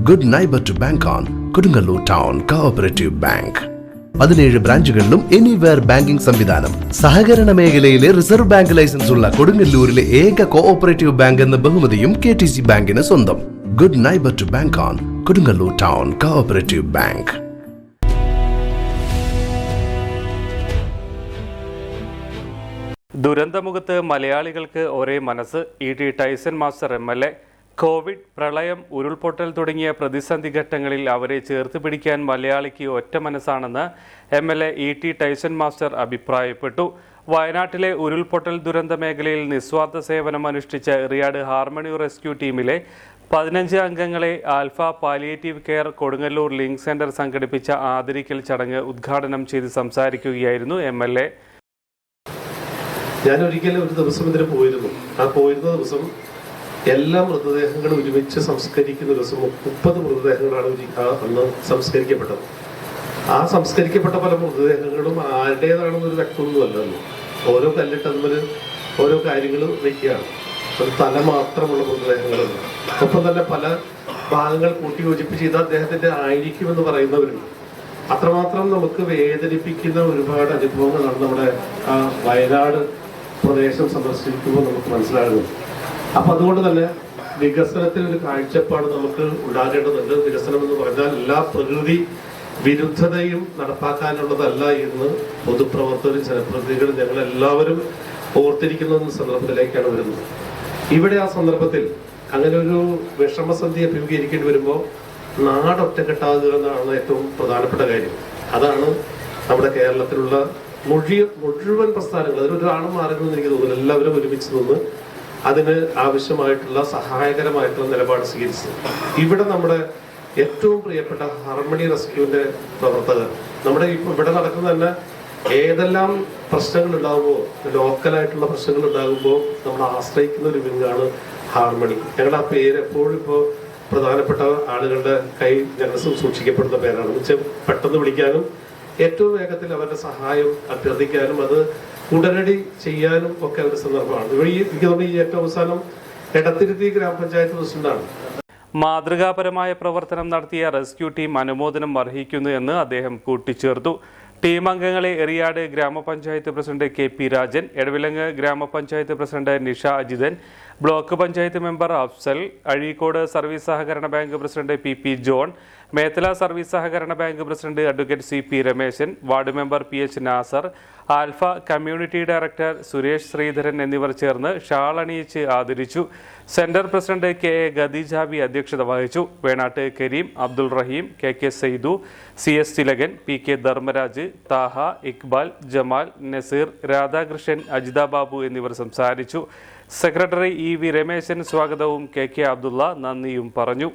Good neighbour to bank on Kodungallur town cooperative bank. 17 ബ്രാഞ്ചുകളിലും anywhere banking സംവിധാനം. സഹകരണ മേഖലയിലെ റിസർവ് ബാങ്ക് ലൈസൻസ് ഉള്ള കൊടുങ്ങല്ലൂരിലെ ഏക കോഓപ്പറേറ്റീവ് ബാങ്ക് എന്ന ബഹുമതിയും KTC ബാങ്കിന് സ്വന്തം. Good neighbour to bank on Kodungallur town cooperative bank. ദുരന്തമുഖത്ത് മലയാളികൾക്ക് ഒരേ മനസ്സ്. ET Tyson master MLA. COVID, പ്രളയം, ഉരുൾപൊട്ടൽ തുടങ്ങിയ പ്രതിസന്ധി ഘട്ടങ്ങളിൽ അവരെ ചേർത്ത് പിടിക്കാൻ മലയാളിക്ക് ഒറ്റ മനസ്സാണെന്ന് MLA ET ടൈസൺ മാസ്റ്റർ അഭിപ്രായപ്പെട്ടു. വയനാട്ടിലെ ഉരുൾപൊട്ടൽ ദുരന്ത മേഖലയിൽ നിസ്വാർത്ഥ സേവനം അനുഷ്ഠിച്ച എറിയാട് ഹാർമണി റെസ്ക്യൂ ടീമിലെ 15 അംഗങ്ങളെ alpha palliative care Kodungallur link centre സംഘടിപ്പിച്ച ആദരിക്കൽ ചടങ്ങ് ഉദ്ഘാടനം ചെയ്ത് സംസാരിക്കുകയായിരുന്നു MLA. ഞാൻ ഒരിക്കലും ഒരു ദിവസം ഇതിന് പോയിരുന്നു. ആ പോയിരുന്ന ദിവസം എല്ലാ മൃതദേഹങ്ങളും ഒരുമിച്ച് സംസ്കരിക്കുന്ന ദിവസം 30 മൃതദേഹങ്ങളാണ് അന്ന് സംസ്കരിക്കപ്പെട്ടത്. ആ സംസ്കരിക്കപ്പെട്ട പല മൃതദേഹങ്ങളും ആരുടേതാണെന്നൊരു വ്യക്തമൊന്നുമല്ലല്ലോ. ഓരോ കല്ലിട്ടതുപോലെ ഓരോ കാര്യങ്ങൾ വയ്ക്കുകയാണ്. ഒരു തല മാത്രമുള്ള മൃതദേഹങ്ങളുണ്ട്. ഒപ്പം തന്നെ പല ഭാഗങ്ങൾ കൂട്ടിയോജിപ്പിച്ച് ചെയ്ത് അദ്ദേഹത്തിന്റെ ആയിരിക്കുമെന്ന് പറയുന്നവരുണ്ട്. അത്രമാത്രം നമുക്ക് വേദനിപ്പിക്കുന്ന ഒരുപാട് അനുഭവങ്ങളാണ് നമ്മുടെ വയനാട് പ്രദേശം സന്ദർശിക്കുമ്പോൾ നമുക്ക് മനസ്സിലാകുന്നത്. അപ്പൊ അതുകൊണ്ട് തന്നെ വികസനത്തിൽ ഒരു കാഴ്ചപ്പാട് നമുക്ക് ഉണ്ടാകേണ്ടതുണ്ട്. വികസനം എന്ന് പറഞ്ഞാൽ എല്ലാ പ്രകൃതി വിരുദ്ധതയും നടപ്പാക്കാനുള്ളതല്ല എന്ന് പൊതുപ്രവർത്തകരും ജനപ്രതിനിധികളും ഞങ്ങളെല്ലാവരും ഓർത്തിരിക്കുന്ന സന്ദർഭത്തിലേക്കാണ് വരുന്നത്. ഇവിടെ ആ സന്ദർഭത്തിൽ അങ്ങനെ ഒരു വിഷമസന്ധി അഭിമുഖീകരിക്കേണ്ടി വരുമ്പോൾ നാടൊറ്റക്കെട്ടാകുക എന്നാണ് ഏറ്റവും പ്രധാനപ്പെട്ട കാര്യം. അതാണ് നമ്മുടെ കേരളത്തിലുള്ള മുഴുവൻ പ്രസ്ഥാനങ്ങൾ, അതിലൊരാളും മാറുന്നതെന്ന് എനിക്ക് തോന്നുന്നു. എല്ലാവരും ഒരുമിച്ച് നിന്ന് അതിന് ആവശ്യമായിട്ടുള്ള സഹായകരമായിട്ടുള്ള നിലപാട് സ്വീകരിച്ചത്. ഇവിടെ നമ്മുടെ ഏറ്റവും പ്രിയപ്പെട്ട ഹാർമണി റെസ്ക്യൂവിന്റെ പ്രവർത്തകർ നമ്മുടെ ഇവിടെ നടക്കുന്ന തന്നെ ഏതെല്ലാം പ്രശ്നങ്ങൾ ഉണ്ടാകുമ്പോൾ, ലോക്കലായിട്ടുള്ള പ്രശ്നങ്ങൾ ഉണ്ടാകുമ്പോൾ നമ്മൾ ആശ്രയിക്കുന്ന ഒരു വിങ്ങാണ് ഹാർമണി. ഞങ്ങളുടെ ആ പേര് എപ്പോഴും ഇപ്പോൾ പ്രധാനപ്പെട്ട ആളുകളുടെ കൈ ഞങ്ങൾ സൂക്ഷിക്കപ്പെടുന്ന പേരാണ്. വെച്ചാൽ പെട്ടെന്ന് വിളിക്കാനും ഏറ്റവും വേഗത്തിൽ അവരുടെ സഹായം അഭ്യർത്ഥിക്കാനും അത് ഉടനടി ചെയ്യാനും ഒക്കെ ഒരു സന്ദർഭമാണ്. എനിക്ക് തോന്നുന്നു ഈ ഏറ്റവും അവസാനം എടത്തിരുത്തി ഗ്രാമപഞ്ചായത്ത് പ്രസിഡന്റാണ്. മാതൃകാപരമായ പ്രവർത്തനം നടത്തിയ റെസ്ക്യൂ ടീം അനുമോദനം അർഹിക്കുന്നു എന്ന് അദ്ദേഹം കൂട്ടിച്ചേർത്തു. ടീം അംഗങ്ങളെ എറിയാട് ഗ്രാമപഞ്ചായത്ത് പ്രസിഡന്റ് KP രാജൻ, എടവിലങ്ങ് ഗ്രാമപഞ്ചായത്ത് president Nisha Ajithan, block panchayat member Afsal, Azhikode service സഹകരണ ബാങ്ക് president PP John, Methala service സഹകരണ ബാങ്ക് president advocate CP Rameshan, ward member PH Nasar, alpha community director Suresh Sreedharan എന്നിവർ ചേർന്ന് ഷാൾ അണിയിച്ച് ആദരിച്ചു. സെന്റർ പ്രസിഡന്റ് KA ഖദീജാബി അധ്യക്ഷത വഹിച്ചു. Venattu Kareem, Abdul Raheem, KK Saidu, CS Thilakan, PK Dharmaraj, Thaha, Iqbal, Jamal, Nazeer, Radhakrishnan, Ajitha Babu എന്നിവർ സംസാരിച്ചു. സെക്രട്ടറി EV രമേശൻ സ്വാഗതവും KK അബ്ദുള്ള നന്ദിയും പറഞ്ഞു.